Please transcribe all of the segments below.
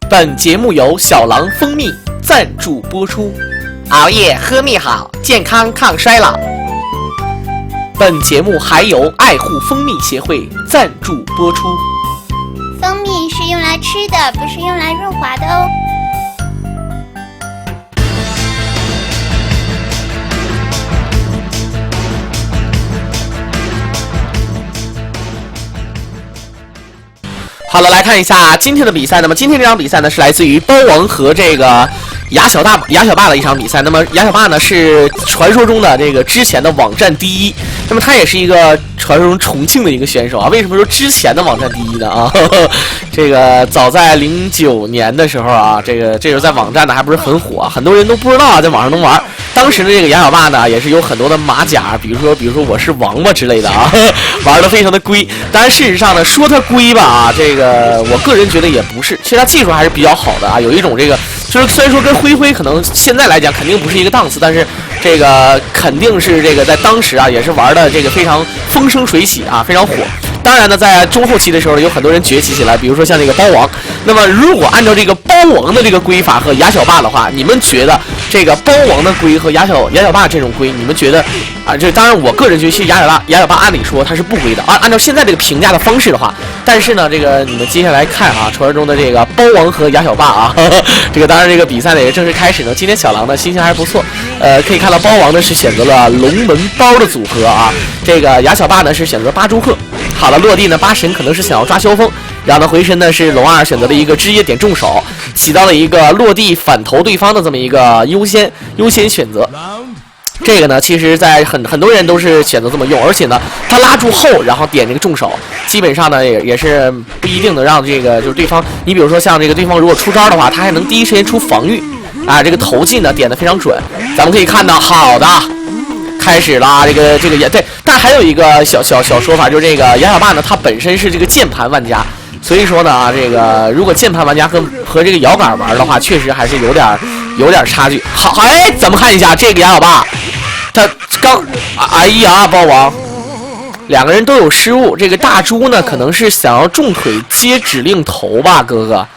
本节目由小狼蜂蜜赞助播出。熬夜喝蜜好，健康抗衰老。本节目还由爱护蜂蜜协会赞助播出。蜂蜜是用来吃的，不是用来润滑的哦。好了，来看一下今天的比赛。那么今天这场比赛呢，是来自于包王和这个雅小霸的一场比赛。那么雅小霸呢是传说中的这个之前的网站第一，那么他也是一个传说中重庆的一个选手啊。为什么说之前的网站第一呢？啊，这个早在09年的时候啊，这个时候在网站呢还不是很火，很多人都不知道啊，在网上能玩。当时的这个雅小霸呢，也是有很多的马甲，比如说我是王八之类的啊，玩的非常的龟。当然事实上呢，说它龟吧啊，这个我个人觉得也不是，其实它技术还是比较好的啊，有一种这个就是虽然说跟灰可能现在来讲肯定不是一个档次，但是这个肯定是这个在当时啊也是玩的这个非常风生水起啊，非常火。当然呢，在中后期的时候呢，有很多人崛起起来，比如说像这个包王。那么如果按照这个包王的这个龟法和雅小霸的话，你们觉得这个包王的龟和雅小霸这种龟，你们觉得啊？这当然我个人觉得，其实雅小霸按理说它是不龟的啊，按照现在这个评价的方式的话，但是呢，这个你们接下来看啊，传说中的这个包王和雅小霸啊，这个当然这个比赛呢也正式开始呢。今天小狼的心情还不错，可以看到包王呢是选择了龙门包的组合啊，这个雅小霸呢是选择巴朱赫。好了，落地呢，八神可能是想要抓萧峰，然后呢回身呢是龙二选择了一个枝叶点重手，起到了一个落地反投对方的这么一个优先选择。这个呢，其实在很多人都是选择这么用，而且呢，他拉住后，然后点这个重手，基本上呢也是不一定能让这个就是对方，你比如说像这个对方如果出招的话，他还能第一时间出防御啊，这个投技呢点得非常准。咱们可以看到，好的。开始啦，这个也对，但还有一个小说法，就是这个雅小霸呢，它本身是这个键盘玩家，所以说呢啊，这个如果键盘玩家和这个摇杆玩的话，确实还是有点差距。好，哎，咱们看一下这个雅小霸，他刚，哎呀，包王，两个人都有失误。这个大猪呢，可能是想要重腿接指令头吧，哥哥。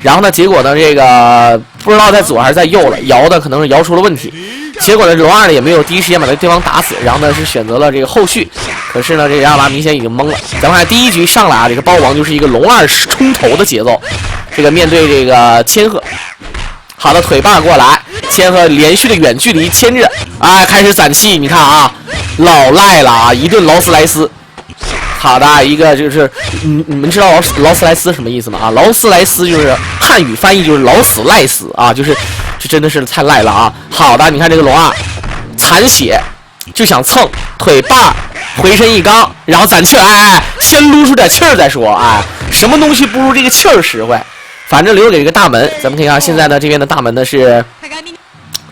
然后呢，结果呢，这个不知道在左还是在右了，摇的可能是摇出了问题。结果呢，龙二呢也没有第一时间把对方打死，然后呢是选择了这个后续。可是呢，这个雅小霸明显已经懵了。咱们看第一局上来啊，这个包王就是一个龙二冲头的节奏。这个面对这个千鹤，好的腿把过来，千鹤连续的远距离牵制，哎，开始攒气。你看啊，老赖了啊，一顿劳斯莱斯。好的，一个就是你们知道劳斯莱斯什么意思吗？啊，劳斯莱斯就是汉语翻译就是老死赖死啊，就是这真的是太赖了啊！好的，你看这个龙二残血就想蹭腿把回身一刚，然后攒气儿，哎，先撸出点气儿再说，哎，什么东西不如这个气儿实惠？反正留给这个大门，咱们可以看现在呢这边的大门呢是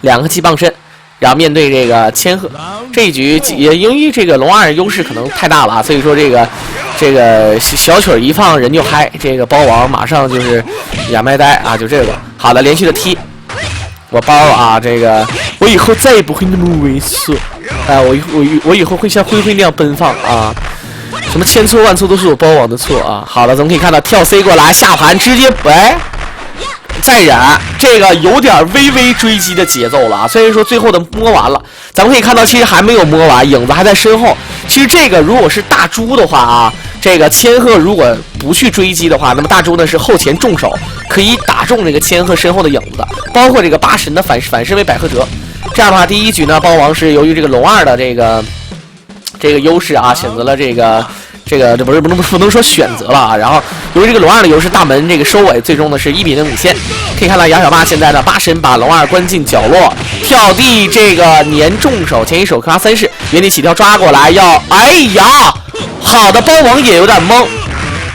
2个气棒身。然后面对这个千鹤，这一局也由于这个龙二优势可能太大了啊，所以说这个小曲一放人就嗨，这个包王马上就是哑麦呆啊，就这个好的连续的踢，我包啊，这个我以后再也不会那么猥琐，我以后会像灰灰那样奔放啊，什么千错万错都是我包王的错啊。好的，咱们可以看到跳 C 过来下盘直接再染，这个有点微微追击的节奏了啊。虽然说最后的摸完了，咱们可以看到其实还没有摸完，影子还在身后。其实这个如果是大猪的话啊，这个千鹤如果不去追击的话，那么大猪呢是后前重手，可以打中这个千鹤身后的影子的，包括这个八神的反身为百合折。这样的话，第一局呢，包王是由于这个龙二的这个优势啊，选择了这不能说选择了啊，然后由于这个龙二的优势，大门这个收尾最终呢是1-0领先。可以看到雅小霸现在呢八神把龙二关进角落，跳地这个粘重手前一手克拉3式，原地起跳抓过来要，哎呀，好的，包王也有点懵。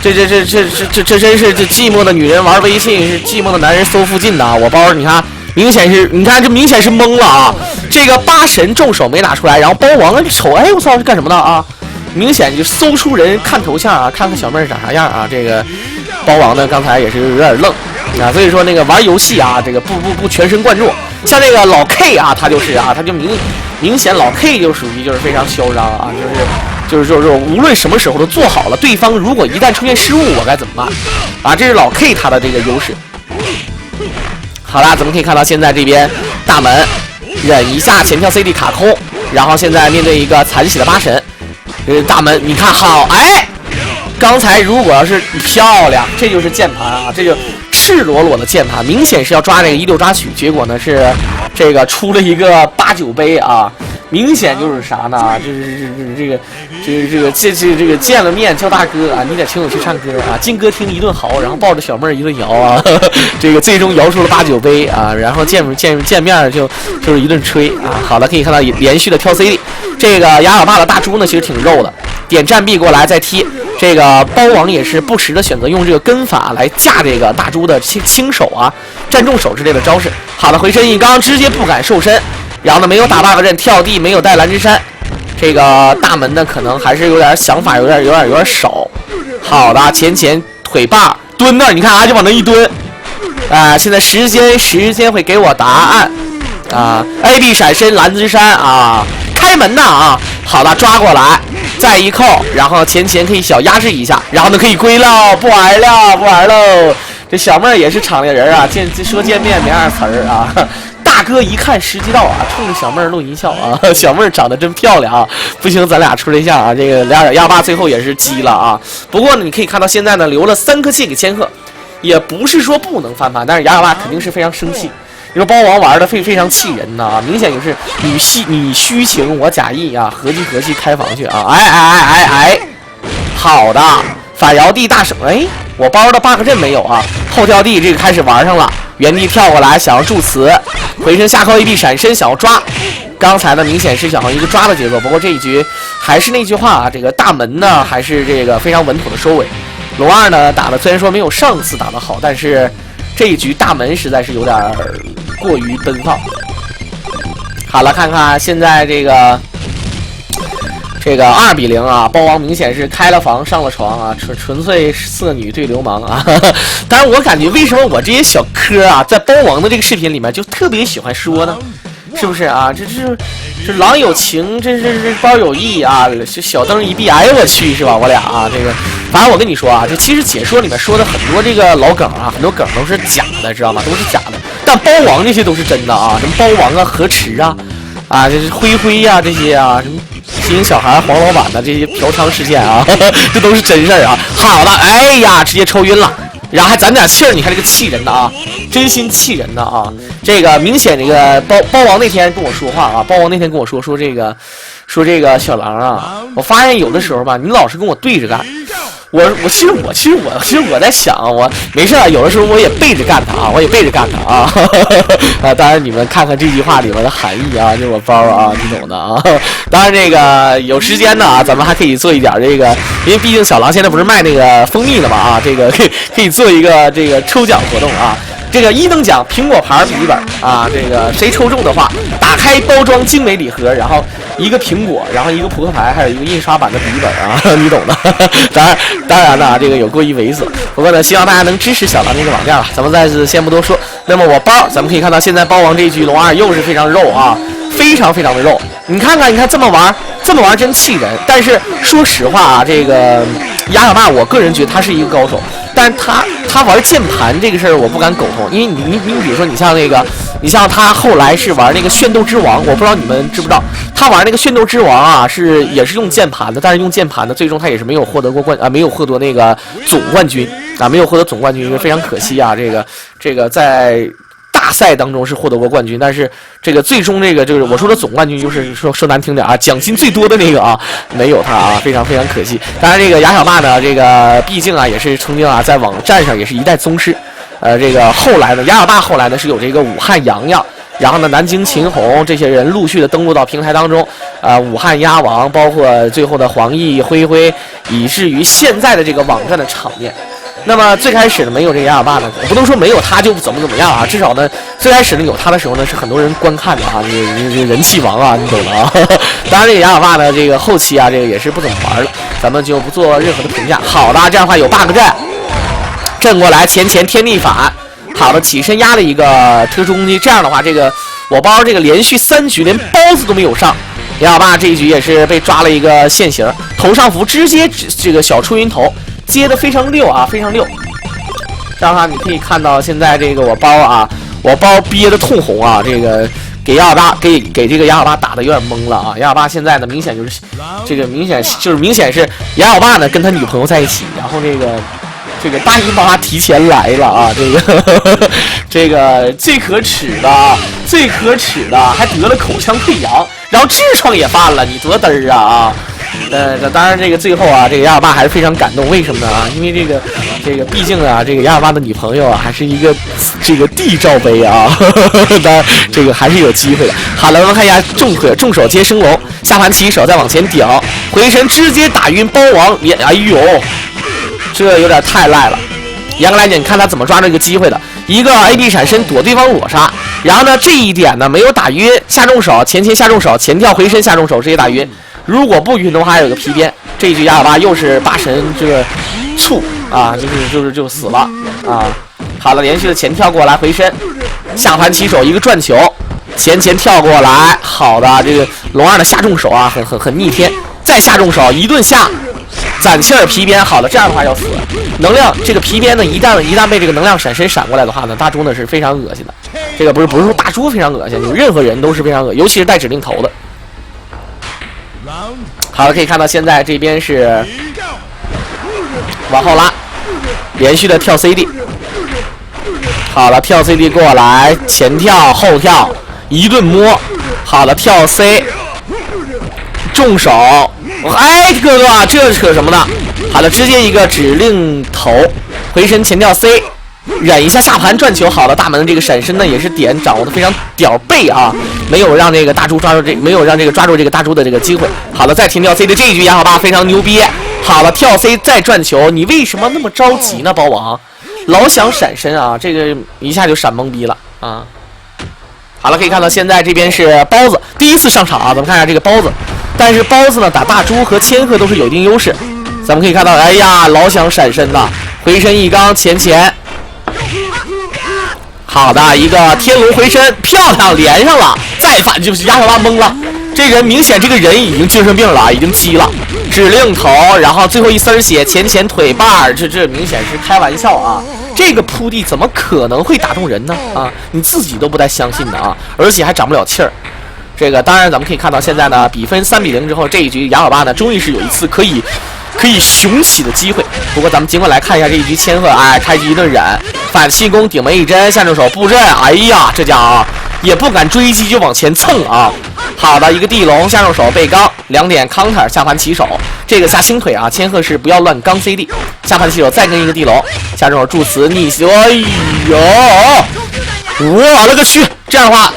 这真是这寂寞的女人玩微信，是寂寞的男人搜附近的啊！我包你看。明显是懵了啊！这个八神重手没拿出来，然后包王瞅，哎，我操，是干什么的啊？明显就搜出人看头像啊，看看小妹儿长啥样啊！这个包王呢，刚才也是有点愣啊，所以说那个玩游戏啊，这个不全神贯注。像这个老 K 啊，他就是啊，他就明显老 K 就属于就是非常嚣张啊，就是无论什么时候都做好了，对方如果一旦出现失误，我该怎么办啊？这是老 K 他的这个优势。好啦，咱们可以看到现在这边大门忍一下前跳 CD 卡空，然后现在面对一个残血的八神，大门你看好，哎，刚才如果要是漂亮，这就是键盘啊，这就赤裸裸的键盘，明显是要抓这个16抓取，结果呢是这个出了一个89杯啊。明显就是啥呢？这个见了面叫大哥啊，你得请我去唱歌啊，进歌厅一顿嚎，然后抱着小妹儿一顿摇啊，这个最终摇出了89杯啊，然后见面就是一顿吹啊。好了，可以看到连续的跳 CD， 这个雅小霸的大猪呢其实挺肉的，点战臂过来再踢，这个包王也是不时的选择用这个跟法来架这个大猪的轻手啊、站重手之类的招式。好的，回身一刚直接不敢瘦身。然后呢，没有打 bug 阵，跳地没有带蓝之山，这个大门呢可能还是有点想法，有点少。好的，前腿把蹲那儿，你看啊，就往那一蹲，现在时间会给我答案啊 ，AB 闪身蓝之山啊，开门呐啊，好的，抓过来，再一扣，然后前可以小压制一下，然后呢可以归了，不玩喽。这小妹儿也是厂里人啊，说见面没二词儿啊。大哥一看时机到啊，冲着小妹儿露一笑啊，小妹儿长得真漂亮啊，不行咱俩处对象啊，这个亚霸最后也是急了啊。不过呢，你可以看到现在呢留了3颗气给千鹤，也不是说不能翻盘，但是亚霸肯定是非常生气。你说包王玩的非常气人呐，明显就是你虚情我假意啊，合计开房去啊，哎，好的，反摇地大手，哎，我包的 bug 阵没有啊，后跳地这个开始玩上了。原地跳过来，想要助词，回身下扣 AB 闪身，想要抓。刚才呢，明显是想要一个抓的节奏。不过这一局还是那句话啊，这个大门呢还是这个非常稳妥的收尾。龙二呢打的虽然说没有上次打的好，但是这一局大门实在是有点过于奔放。好了，看看现在这个2比0啊，包王明显是开了房上了床啊，纯粹色女对流氓啊！当然，我感觉为什么我这些小科啊，在包王的这个视频里面就特别喜欢说呢？是不是啊？这郎有情，这包有意啊！小灯一闭，哎呦我去，是吧？我俩啊，这个，反正我跟你说啊，这其实解说里面说的很多这个老梗啊，很多梗都是假的，知道吗？都是假的。但包王这些都是真的啊，什么包王啊、河池啊，这是灰呀、这些啊，什么。吸引小孩黄老板的这些嫖娼事件啊，这都是真事儿啊。好了，哎呀，直接抽晕了，然后还攒点气儿，你看这个气人的啊，真心气人的啊。这个明显这个包王那天跟我说话啊，包王那天跟我说这个小狼啊，我发现有的时候吧，你老是跟我对着干。其实我在想，我没事，有的时候我也背着干他啊，当然你们看看这句话里面的含义啊，就是我包啊，你懂的啊。当然这个有时间呢啊，咱们还可以做一点这个，因为毕竟小狼现在不是卖那个蜂蜜了嘛啊，这个可以做一个这个抽奖活动啊。这个1等奖苹果牌笔记本啊，这个谁抽中的话，打开包装精美礼盒，然后一个苹果，然后一个扑克牌，还有一个印刷版的笔记本啊，你懂的。当然了，这个有过于猥琐，不过呢，希望大家能支持小狼这个网站啊。咱们再次先不多说，那么我包，咱们可以看到现在包王这一局龙二又是非常肉啊，非常的肉。你看这么玩真气人。但是说实话啊，这个雅小霸，我个人觉得他是一个高手。但是他玩键盘这个事儿我不敢苟同，因为你比如说你像他后来是玩那个炫斗之王，我不知道你们知不知道，他玩那个炫斗之王啊也是用键盘的，但是用键盘的最终他也是没有获得过没有获得那个总冠军啊，没有获得总冠军，因为非常可惜啊，这个在大赛当中是获得过冠军，但是这个最终这个就是我说的总冠军，就是说难听点啊，奖金最多的那个啊，没有他啊，非常可惜。当然这个雅小霸呢，这个毕竟啊也是曾经啊在网站上也是一代宗师，这个后来呢雅小霸后来呢是有这个武汉洋洋，然后呢南京秦红这些人陆续的登陆到平台当中，武汉鸭王，包括最后的黄奕、灰，以至于现在的这个网站的场面。那么最开始呢没有这个雅小霸呢，我不能说没有他就怎么样啊，至少呢最开始呢有他的时候呢是很多人观看的啊，你人气王啊，你懂的啊。当然这个雅小霸呢这个后期啊这个也是不怎么玩了，咱们就不做任何的评价。好的，这样的话有 bug 震过来前天地反，好的起身压了一个特殊攻击，这样的话这个我包这个连续3局连包子都没有上。雅小霸这一局也是被抓了一个现形，头上符直接这个小出云头接的非常溜啊，非常溜。这样的话你可以看到现在这个我包啊，我包憋得通红啊！这个给雅尔巴给这个雅尔巴打的有点懵了啊！雅尔巴现在呢，明显就是这个明显是雅尔巴呢跟他女朋友在一起，然后这个大姨妈提前来了啊！这个最可耻的还得了口腔溃疡，然后痔疮也犯了，你多嘚儿啊！当然这个最后啊，这个雅尔巴还是非常感动，为什么呢啊？因为这个毕竟啊，这个雅尔巴的女朋友啊，还是一个这个地罩杯啊，当然这个还是有机会的。好了，我们看一下重手接升龙，下盘起手再往前顶，回身直接打晕包王，哎呦！这有点太赖了，严格来讲，你看他怎么抓这个机会的，一个 AB 闪身躲对方裸杀，然后呢这一点呢没有打晕，下重手前下重手，前跳回身下重手直接打晕，如果不晕的话还有个皮鞭，这一局雅尔巴又是8神这个触啊，就死了啊。好了，连续的前跳过来回身，下盘起手一个转球，前跳过来，好的，这个龙二的下重手啊，很逆天，再下重手一顿下。攒气儿皮鞭，好了，这样的话要死。能量这个皮鞭呢，一旦被这个能量闪身闪过来的话呢，大猪呢是非常恶心的。这个不是说大猪非常恶心，有任何人都是非常恶心，尤其是带指令头的。好了，可以看到现在这边是往后拉，连续的跳 CD。好了，跳 CD 过来，前跳后跳，一顿摸。好了，跳 C， 重手。哎，哥哥，这扯什么呢？好了，直接一个指令头，回身前跳 C， 忍一下下盘转球。好了，大门的这个闪身呢也是点掌握的非常屌背啊，没有让这个大猪抓住这个大猪的这个机会。好了，再前跳 C 的这一局雅尔巴非常牛逼。好了，跳 C 再转球，你为什么那么着急呢？包王老想闪身啊，这个一下就闪懵逼了啊。好了，可以看到现在这边是包子第一次上场啊，咱们看一下这个包子。但是包子呢打大猪和千鹤都是有一定优势，咱们可以看到，哎呀，老想闪身呐，回身一刚前，好的一个天龙回身，漂亮连上了，再反就是雅尔巴懵了，这人明显这个人已经精神病了，已经急了，指令头，然后最后一丝血前腿把，这明显是开玩笑啊，这个铺地怎么可能会打动人呢？啊，你自己都不带相信的啊，而且还长不了气儿。这个当然，咱们可以看到现在呢，比分3-0之后，这一局雅尔巴呢，终于是有一次可以雄起的机会。不过咱们尽管来看一下这一局千鹤，哎，开局一顿忍，反气功顶门一针，下重手布阵，哎呀，这家伙也不敢追击就往前蹭啊。好的，一个地龙下重手背刚，2点 counter 下盘起手，这个下星腿啊，千鹤是不要乱刚 CD， 下盘起手再跟一个地龙下重手助词逆袭，哎呦，我勒个去，这样的话。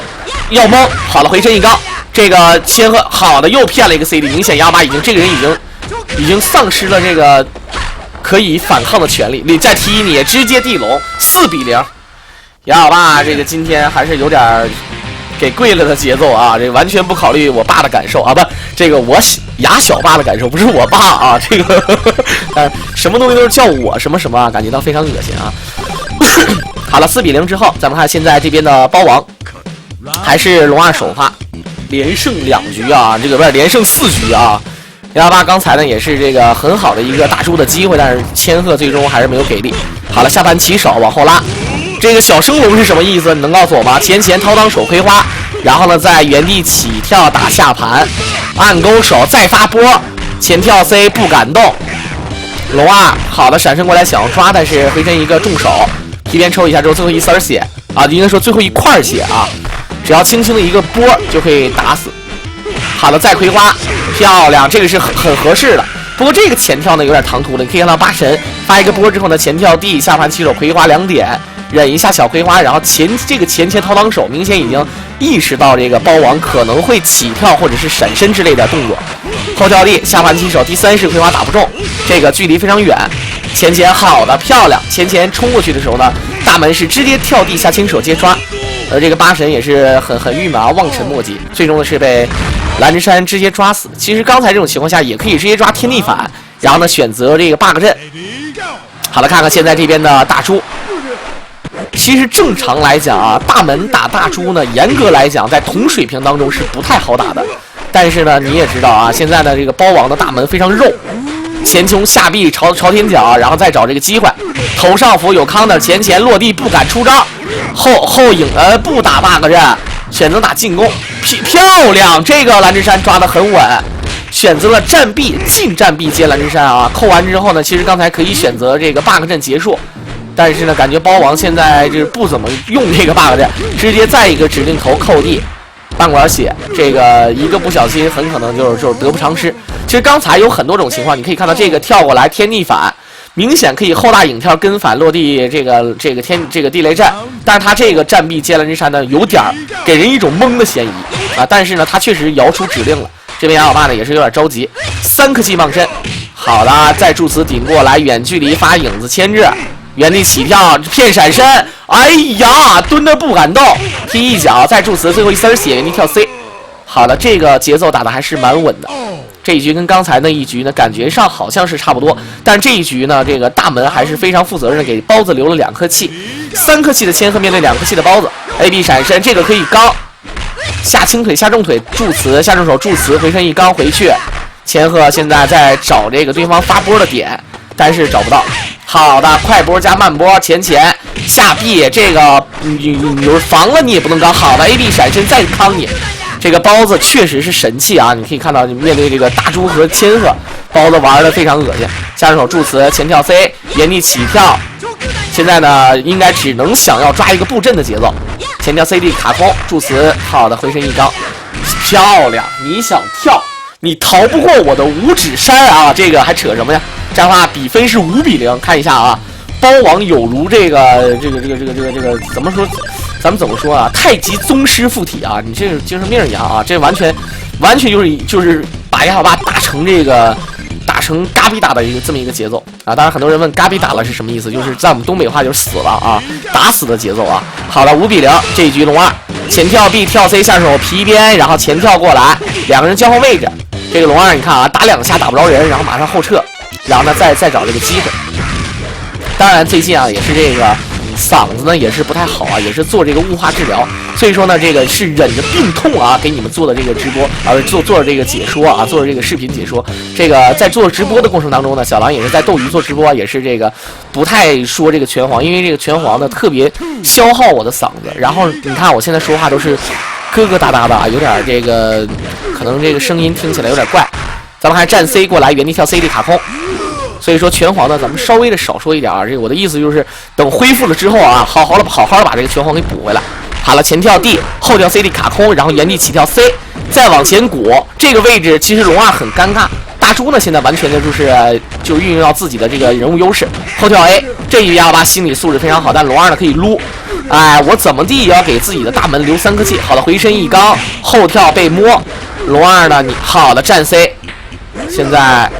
要懵，好了，回身一刚，这个千鹤好的又骗了一个 CD， 明显雅尔巴这个人已经丧失了这个可以反抗的权利。你再踢你直接地龙4-0，雅尔巴这个今天还是有点给跪了的节奏啊，这完全不考虑我爸的感受啊，不，这个我雅小爸的感受，不是我爸啊，这个什么东西都是叫我什么什么啊，感觉到非常恶心啊。好了，4-0之后，咱们看现在这边的包王。还是龙二首发，连胜2局啊，这个不是连胜4局啊。雅尔巴刚才呢也是这个很好的一个大猪的机会，但是千鹤最终还是没有给力。好了，下盘起手往后拉，这个小升龙是什么意思？你能告诉我吗？前掏裆手葵花，然后呢在原地起跳打下盘，按勾手再发波，前跳 C 不敢动。龙二好的闪身过来想要抓，但是回身一个重手，皮鞭抽一下之后最后一丝血啊，应该说最后一块血啊。只要轻轻的一个波就可以打死。好了，再葵花，漂亮，这个是很合适的。不过这个前跳呢有点唐突了，你可以看到8神发一个波之后呢，前跳地下盘起手葵花2点，忍一下小葵花，然后前掏裆手，明显已经意识到这个包王可能会起跳或者是闪身之类的动作。后跳地下盘起手，第3式葵花打不中，这个距离非常远。前好的漂亮，前冲过去的时候呢，大门是直接跳地下轻手接抓。这个8神也是很郁闷啊，望尘莫及，最终呢是被蓝之山直接抓死。其实刚才这种情况下也可以直接抓天地反，然后呢选择这个 bug 阵。好了，看看现在这边的大猪。其实正常来讲啊，大门打大猪呢，严格来讲在同水平当中是不太好打的。但是呢，你也知道啊，现在的这个包王的大门非常肉，前穷下臂朝天脚，然后再找这个机会，头上扶有counter前落地不敢出招。后影不打 bug 战，选择打进攻，漂亮！这个蓝之山抓得很稳，选择了战壁近战壁接蓝之山啊。扣完之后呢，其实刚才可以选择这个 bug 阵结束，但是呢，感觉包王现在就是不怎么用这个 bug 阵，直接再一个指令头扣地。半管血，这个一个不小心很可能就是得不偿失。其实刚才有很多种情况，你可以看到这个跳过来天地反，明显可以后大影跳跟反落地这个地雷战，但是他这个战壁接蓝之山呢，有点给人一种懵的嫌疑啊。但是呢，他确实摇出指令了。这边亚老爸呢也是有点着急，3颗气傍身，好的，再助此顶过来，远距离发影子牵制。原地起跳，骗闪身，哎呀，蹲着不敢动，踢一脚，再助词，最后一丝血，原地跳 C。好的，这个节奏打的还是蛮稳的。这一局跟刚才那一局呢，感觉上好像是差不多，但这一局呢，这个大门还是非常负责任的，给包子留了2颗气，3颗气的千鹤面对2颗气的包子 ，AB 闪身，这个可以刚下轻腿下重腿助词，下重手助词，回身一刚回去，千鹤现在在找这个对方发波的点，但是找不到。好的，快波加慢波，前下臂，这个你防了你也不能刚。好的 ，AB 闪身再康你，这个包子确实是神器啊！你可以看到，你面对这个大猪和千鹤，包子玩的非常恶心。下手助词，前跳 C， 原地起跳。现在呢，应该只能想要抓一个布阵的节奏。前跳 CD 卡空助词，好的，回身一刚，漂亮！你想跳，你逃不过我的五指山啊！这个还扯什么呀？这样的话，比分是5比0。看一下啊，包王有如这个怎么说？咱们怎么说啊？太极宗师附体啊！你这个精神病一样啊！这完全就是把亚小霸打成嘎比打的这么一个节奏啊！当然，很多人问嘎比打了是什么意思？就是在我们东北话就是死了啊，打死的节奏啊！好了，5比0，这一局龙二前跳 B 跳 C 下手皮鞭，然后前跳过来，2个人交换位置。这个龙二你看啊，打2下打不着人，然后马上后撤。然后呢，再找这个机会。当然，最近啊，也是这个嗓子呢也是不太好啊，也是做这个雾化治疗，所以说呢，这个是忍着病痛啊，给你们做的这个直播啊，做这个解说啊，做这个视频解说。这个在做直播的过程当中呢，小狼也是在斗鱼做直播，也是这个不太说这个拳皇，因为这个拳皇呢特别消耗我的嗓子。然后你看我现在说话都是疙疙瘩瘩的啊，有点这个可能这个声音听起来有点怪。咱们还站 C 过来，原地跳 CD 卡空，所以说拳皇呢，咱们稍微的少说一点啊。这个我的意思就是，等恢复了之后啊，好好的把这个拳皇给补回来。好了，前跳 D， 后跳 CD 卡空，然后原地起跳 C， 再往前鼓。这个位置其实龙二很尴尬，大猪呢现在完全的就运用到自己的这个人物优势，后跳 A。这一128心理素质非常好，但龙二呢可以撸。哎，我怎么地也要给自己的大门留3颗气。好的，回身一刚，后跳被摸。龙二呢，你好的站 C。现在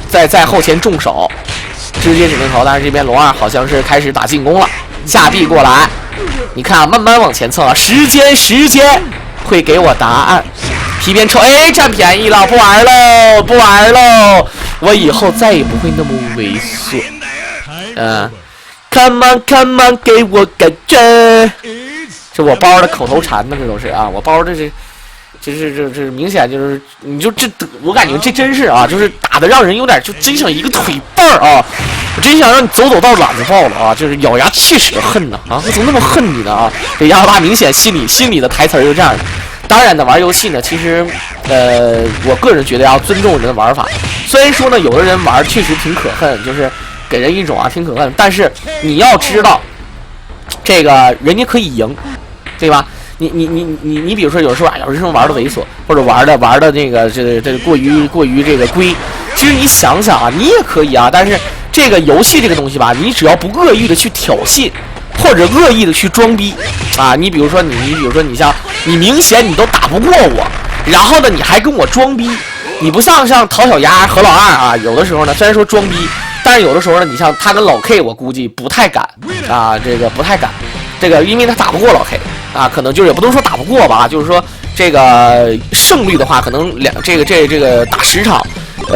在后前重手，直接指令头，但是这边龙二好像是开始打进攻了，下臂过来，你看啊，慢慢往前蹭啊，时间会给我答案。皮鞭抽，哎，占便宜了，不玩喽，我以后再也不会那么猥琐。Come on， 给我感觉，这我包的口头禅呢，这都是啊，我包的这明显就是，你就我感觉这真是啊，就是打的让人有点就真想一个腿绊儿啊，我真想让你走到懒子爆了啊，就是咬牙切齿恨呐啊，我怎么那么恨你呢啊？这亚爸明显心里的台词就这样的。当然呢，玩游戏呢，其实我个人觉得要尊重人的玩法。虽然说呢，有的人玩确实挺可恨，就是给人一种啊挺可恨，但是你要知道，这个人家可以赢，对吧？你比如说有时候啊，有时候玩的猥琐，或者玩的这个过于这个龟，其实你想想啊，你也可以啊，但是这个游戏这个东西吧，你只要不恶意的去挑衅，或者恶意的去装逼啊，你比如说你像你明显你都打不过我，然后呢你还跟我装逼，你不像陶小丫和老二啊，有的时候呢虽然说装逼，但是有的时候呢，你像他跟老 K， 我估计不太敢啊，不太敢，因为他打不过老 K。啊，可能就是也不能说打不过吧，就是说这个胜率的话，可能这个打10场，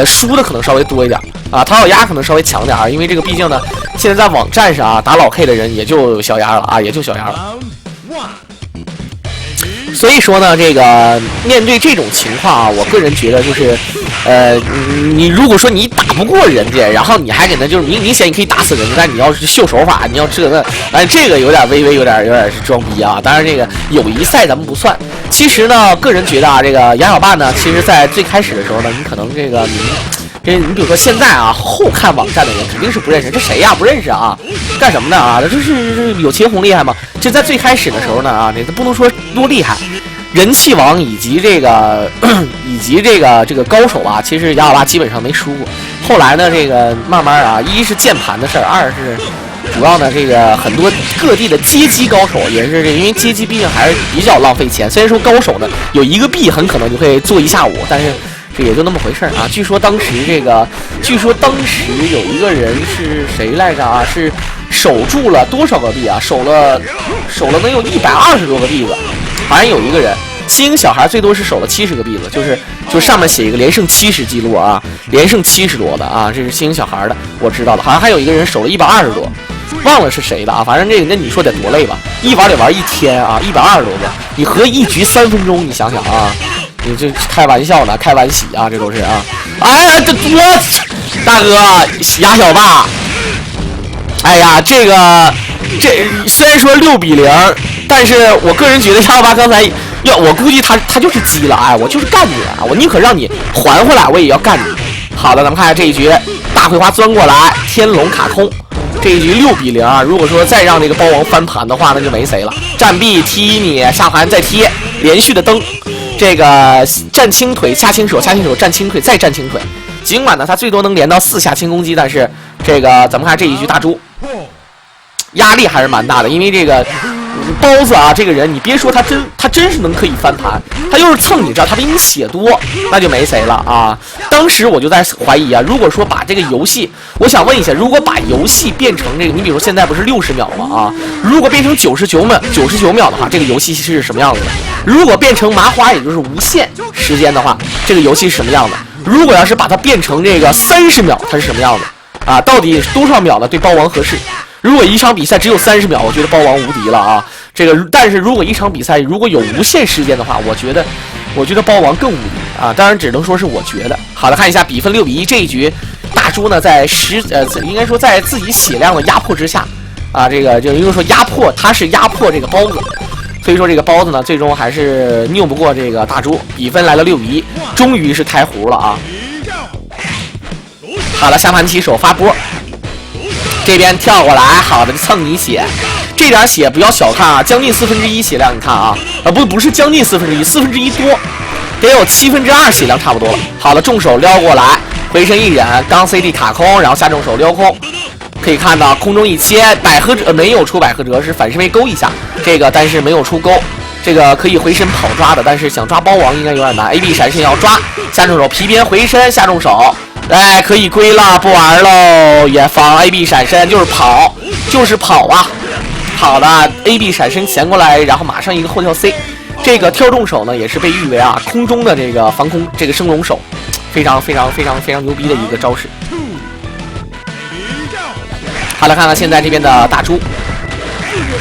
输的可能稍微多一点啊。陶小丫可能稍微强点啊，因为这个毕竟呢，现在在网站上啊打老 K 的人也就小丫了啊，也就小丫了。所以说呢，这个面对这种情况啊，我个人觉得就是，你如果说你打不过人家，然后你还给他就是明显你可以打死人家，但你要是秀手法，你要这个，这个有点微微有点是装逼啊。当然这个友谊赛咱们不算。其实呢，个人觉得啊，这个杨小霸呢，其实在最开始的时候呢，你可能这个你比如说现在啊，后看网站的人肯定是不认识，这谁呀？不认识啊？干什么的啊？这是有秦红厉害吗？这在最开始的时候呢啊，这不能说多厉害，人气王以及这个这个高手啊，其实杨小霸基本上没输过。后来呢，这个慢慢啊，一是键盘的事儿，二是主要呢，这个很多各地的街机高手也是因为街机毕竟还是比较浪费钱。虽然说高手呢有一个币很可能就会做一下午，但是这也就那么回事啊。据说当时有一个人是谁来着啊？是守住了多少个币啊？守了能有120多个币子，好像有一个人。新小孩最多是守了70个币子，就上面写一个连胜70记录啊，连胜70多的啊，这是新小孩的，我知道的。好像还有一个人守了120多，忘了是谁的啊。反正这个那你说得多累吧？一玩得玩一天啊，120多个，你合一局3分钟，你想想啊，你这开玩笑呢，开玩喜啊，这都是啊。哎呀，我大哥牙小霸，哎呀，这虽然说6比0，但是我个人觉得牙小霸刚才。我估计他就是急了，哎，我就是干你啊！我宁可让你还回来，我也要干你。好的，咱们看下这一局，大葵花钻过来，天龙卡空，这一局6比0啊！如果说再让这个包王翻盘的话，那就没谁了。战臂踢你，下盘再踢，连续的蹬，这个站轻腿，下轻手，下轻手，站轻腿，再站轻腿。尽管呢，他最多能连到4下轻攻击，但是这个咱们看这一局大猪压力还是蛮大的，因为这个。包子啊，这个人你别说他真是能可以翻盘，他又是蹭你这，他比你血多，那就没谁了啊！当时我就在怀疑啊，如果说把这个游戏，我想问一下，如果把游戏变成这个，你比如现在不是60秒吗？啊，如果变成99秒的话，这个游戏是什么样子的？如果变成麻花，也就是无限时间的话，这个游戏是什么样的？如果要是把它变成这个30秒，它是什么样子？啊，到底多少秒呢？对包王合适？如果一场比赛只有30秒，我觉得包王无敌了啊！这个，但是如果一场比赛如果有无限时间的话，我觉得包王更无敌啊！当然只能说是我觉得。好的，看一下比分6比1，这一局大猪呢在应该说在自己血量的压迫之下啊，这个就因为说他是压迫这个包子，所以说这个包子呢最终还是拗不过这个大猪，比分来了6比1，终于是开胡了啊！好了，下盘起手发波。这边跳过来，好的，蹭你血，这点血不要小看啊，将近1/4血量，你看啊，不是将近1/4，1/4多，得有2/7血量差不多了。好了，重手撩过来，回身一忍，刚 CD 卡空，然后下重手撩空，可以看到空中一切，百合折没有出百合折，是反身位勾一下，这个但是没有出勾，这个可以回身跑抓的，但是想抓包王应该有点难。AB 闪身要抓，下重手皮鞭回身下重手。哎，可以归了，不玩喽，也防 AB 闪身，就是跑啊！好的 ，AB 闪身前过来，然后马上一个后跳 C， 这个跳动手呢也是被誉为啊空中的这个防空这个升龙手，非常牛逼的一个招式。好了，看看现在这边的大猪，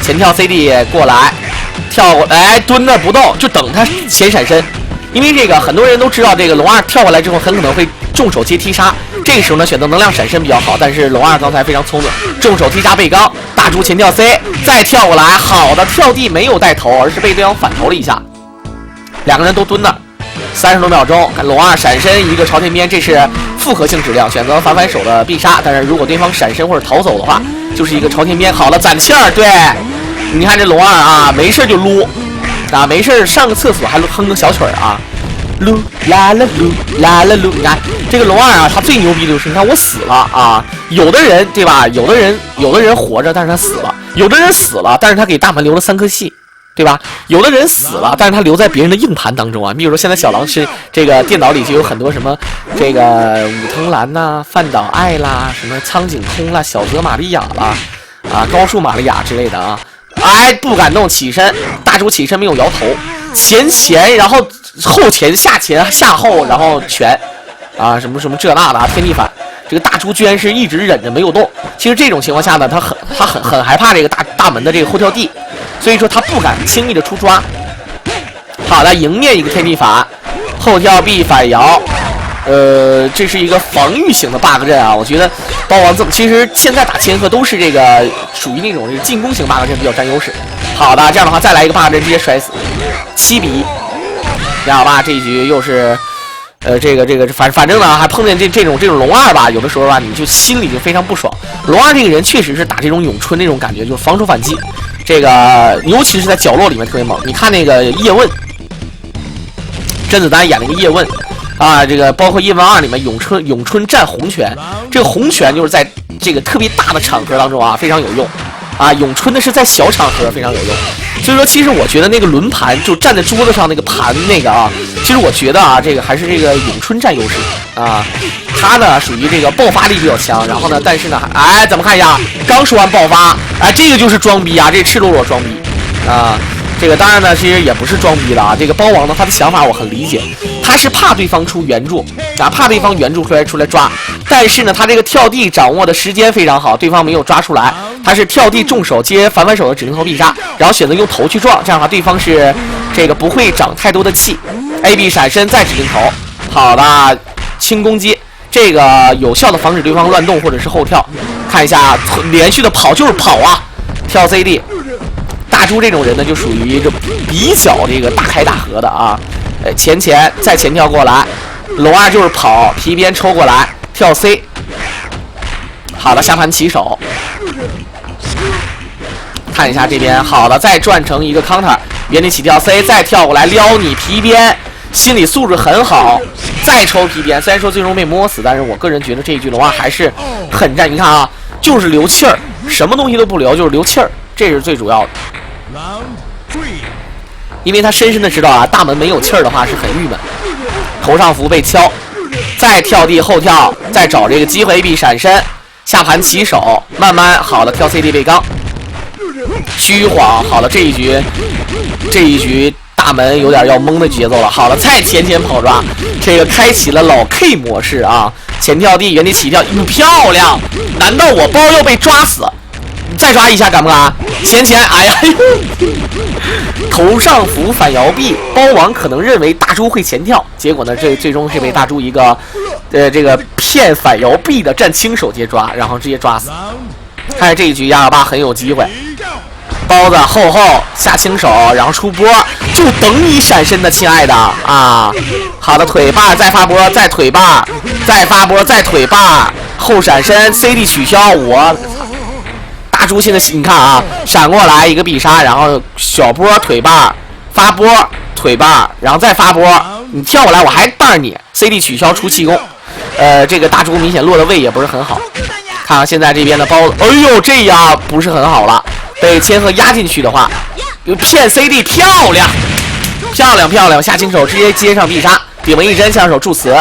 前跳 CD 过来，跳过来蹲那不动，就等他前闪身，因为这个很多人都知道，这个龙二跳过来之后很可能会。重手接踢杀，这个时候呢选择能量闪身比较好，但是龙二刚才非常聪明，重手踢杀背刚，大猪前跳 C， 再跳过来，好的跳地没有带头，而是被对方反投了一下，两个人都蹲那，30多秒钟，看龙二闪身一个朝天鞭，这是复合性质量，选择反手的必杀，但是如果对方闪身或者逃走的话，就是一个朝天鞭。好了，攒气儿，对，你看这龙二啊，没事就撸啊，没事上个厕所还哼个小曲儿啊。噜啦啦噜啦啦噜，你看这个龙二啊，他最牛逼的就是你看我死了啊，有的人对吧？有的人活着，但是他死了；有的人死了，但是他给大门留了3颗戏，对吧？有的人死了，但是他留在别人的硬盘当中啊。比如说现在小狼是这个电脑里就有很多什么这个武藤兰呐、饭岛爱啦、什么苍井空啦、小泽玛利亚啦、啊高树玛利亚之类的啊。哎，不敢动，起身，大猪起身没有摇头，前，然后后前下后，然后拳，啊，什么这那的啊，天地反，这个大猪居然是一直忍着没有动。其实这种情况下呢，他很害怕这个大门的这个后跳地，所以说他不敢轻易的出抓。好的，迎面一个天地反，后跳 B 反摇。这是一个防御型的 bug 阵啊，我觉得包王这么，其实现在打千鹤都是这个属于那种这个进攻型 bug 阵比较占优势。好的，这样的话再来一个 bug 阵直接摔死，7-1。然后吧，这一局又是反正呢还碰见这种龙二吧，有的时候吧你就心里就非常不爽。龙二这个人确实是打这种咏春那种感觉，就是防守反击，这个尤其是在角落里面特别猛。你看那个叶问，甄子丹演那个叶问。啊，这个包括《叶问2》里面咏春战洪拳，这个洪拳就是在这个特别大的场合当中啊非常有用，啊，咏春的是在小场合非常有用。所以说，其实我觉得那个轮盘就站在桌子上那个盘那个啊，其实我觉得啊，这个还是这个咏春占优势啊。他呢属于这个爆发力比较强，然后呢，但是呢，哎，咱们看一下，刚说完爆发，哎，这个就是装逼啊，这赤裸裸装逼啊。这个当然呢，其实也不是装逼了啊。这个包王呢，他的想法我很理解，他是怕对方出援助，啊，怕对方援助出来抓。但是呢，他这个跳地掌握的时间非常好，对方没有抓出来，他是跳地重手接反手的指定头必杀，然后选择用头去撞，这样的话对方是这个不会长太多的气。AB 闪身再指定头，好的，轻攻击，这个有效的防止对方乱动或者是后跳。看一下连续的跑就是跑啊，跳 CD。大猪这种人呢，就属于这比较这个大开大合的啊，前再前跳过来，龙二就是跑，皮鞭抽过来，跳 C， 好的，下盘起手，看一下这边，好的，再转成一个 counter， 原地起跳 C， 再跳过来撩你皮鞭，心理素质很好，再抽皮鞭，虽然说最终被摸死，但是我个人觉得这一局龙二还是很占，你看啊，就是留气儿，什么东西都不留，就是留气儿，这是最主要的。因为他深深的知道啊，大门没有气儿的话是很郁闷。头上符被敲，再跳地后跳，再找这个机会 AB 闪身，下盘起手，慢慢好的跳 CD 被刚，虚晃，好了，这一局大门有点要懵的节奏了。好了，再前跑抓，这个开启了老 K 模式啊，前跳地原地起跳，漂亮！难道我包要被抓死？再抓一下敢不敢？前，哎呀，头上符反摇臂，包王可能认为大猪会前跳，结果呢，这最终是被大猪一个，这个骗反摇臂的站轻手接抓，然后直接抓死。看来这一局亚尔巴很有机会，包子后下轻手，然后出波，就等你闪身的，亲爱的啊！好的，腿把再发波，再腿把，再发波，再腿把，后闪身 CD 取消，我。大猪现在你看啊，闪过来一个必杀，然后小波腿把发波腿把，然后再发波，你跳过来我还带你 CD 取消出气功。这个大猪明显落的位也不是很好。看看现在这边的包子，哎呦，这压不是很好了，被千鹤压进去的话，有骗 CD， 漂亮，下轻手直接接上必杀，顶门一针下手助词，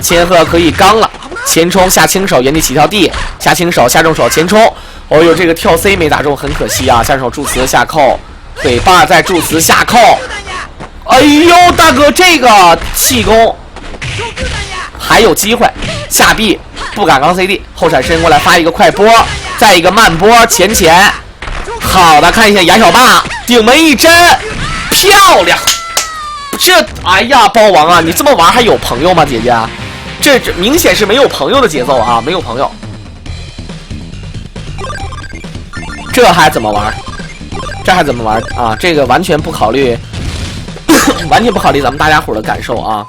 千鹤可以刚了，前冲下轻手原地起跳地，下轻手下重手前冲。哦呦，这个跳 C 没打中，很可惜啊！下手助词下扣，腿把再助词下扣。哎呦，大哥，这个气功还有机会，下臂不敢刚 CD， 后闪身过来发一个快波，再一个慢波前。好的，看一下亚小霸顶门一针，漂亮！这哎呀，包王啊，你这么玩还有朋友吗，姐姐？这明显是没有朋友的节奏啊，没有朋友。这还怎么玩啊？这个完全不考虑，完全不考虑咱们大家伙的感受啊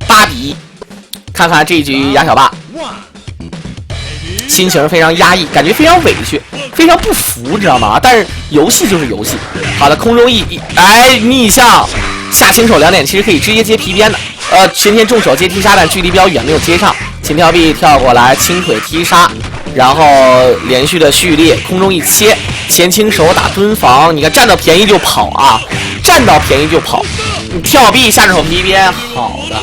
！8-1，看看这一局亚小霸，心情非常压抑，感觉非常委屈，非常不服，知道吗？但是游戏就是游戏。好的，空中逆向下轻手2点，其实可以直接接皮鞭的。前天重手接踢杀，但距离比较远，没有接上。前跳臂跳过来，轻腿踢杀。然后连续的蓄力，空中一切，前轻手打蹲防，你看占到便宜就跑啊，你跳臂下手皮鞭，好的，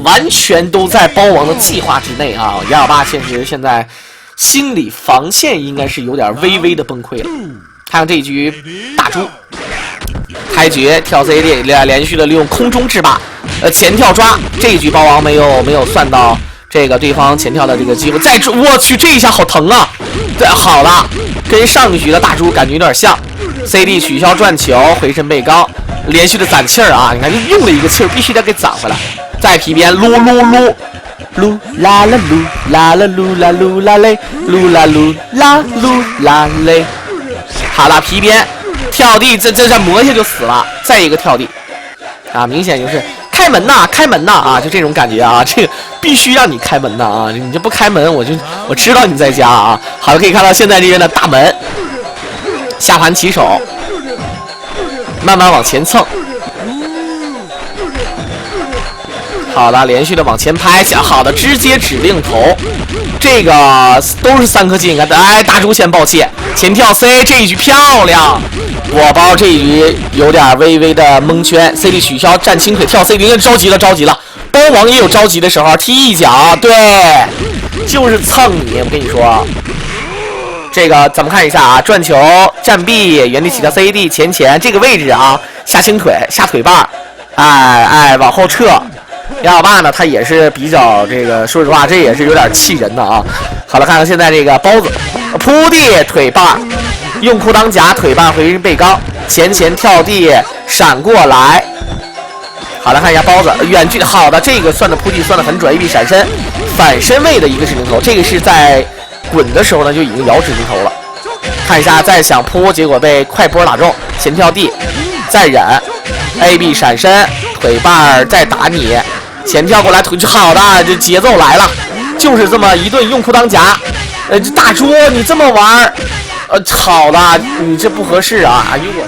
完全都在包王的计划之内啊！亚小霸现在心理防线应该是有点微微的崩溃了。看看这一局大猪开局跳 CD 连续的利用空中制霸，前跳抓，这一局包王没有算到。这个对方前跳的这个机会，我去，这一下好疼啊！对，好了，跟上一局的大猪感觉有点像。CD 取消转球，回身被刚，连续的攒气儿啊！你看，就用了一个气儿，必须得给攒回来。再皮鞭撸撸撸，撸啦啦撸啦啦撸啦撸啦嘞，撸啦撸啦撸啦嘞。好了，皮鞭跳地，这磨下就死了。再一个跳地，啊，明显就是开门呐，开门呐啊，就这种感觉啊，这个必须让你开门呐啊！你这不开门，我知道你在家啊。好了，可以看到现在这边的大门，下盘起手，慢慢往前蹭。好的，连续的往前拍，好的，直接指令头，这个都是3颗金，看，哎，大猪先爆气，前跳 C， 这一局漂亮，果包这一局有点微微的蒙圈 ，C 里取消站轻腿跳 C， 着急了，包王也有着急的时候，踢一脚，对，就是蹭你，我跟你说，这个咱们看一下啊，转球站臂，原地起跳 CAD 前这个位置啊，下轻腿下腿把，哎，往后撤。杨小爸呢，他也是比较这个，说实话，这也是有点气人的啊。好了，看看现在这个包子扑地腿把，用裤裆夹腿把回背刚，前跳地闪过来。好了，看一下包子远距，好的，这个算的扑地算的很准 ，AB 闪身反身位的一个指令头，这个是在滚的时候呢就已经摇指令头了。看一下，再想扑，结果被快波打中，前跳地再忍 ，AB 闪身腿把再打你。前跳过来腿好的，这节奏来了，就是这么一顿用裤裆夹。这大猪你这么玩好的，你这不合适啊！哎呦我，